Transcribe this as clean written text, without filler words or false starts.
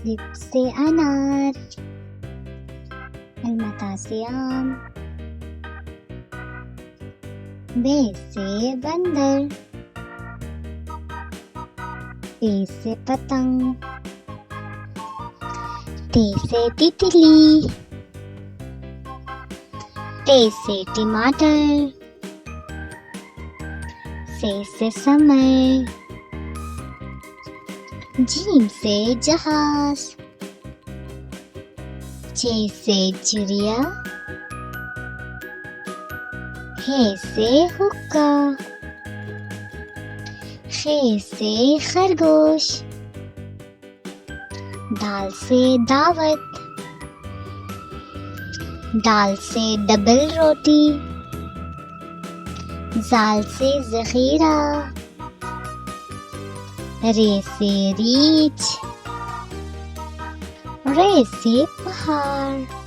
अलिफ से अनार, अलमता से आम, बे से बंदर, पे से पतंग, ते से तितली, टे से टमाटर, से समय, जीम से जहाज, चे से चिड़िया, हे से हुक्का, खे से खरगोश, दाल से दावत, दाल से डबल रोटी, जाल से ज़ख़ीरा, रे से रीछ, रे से पहाड़।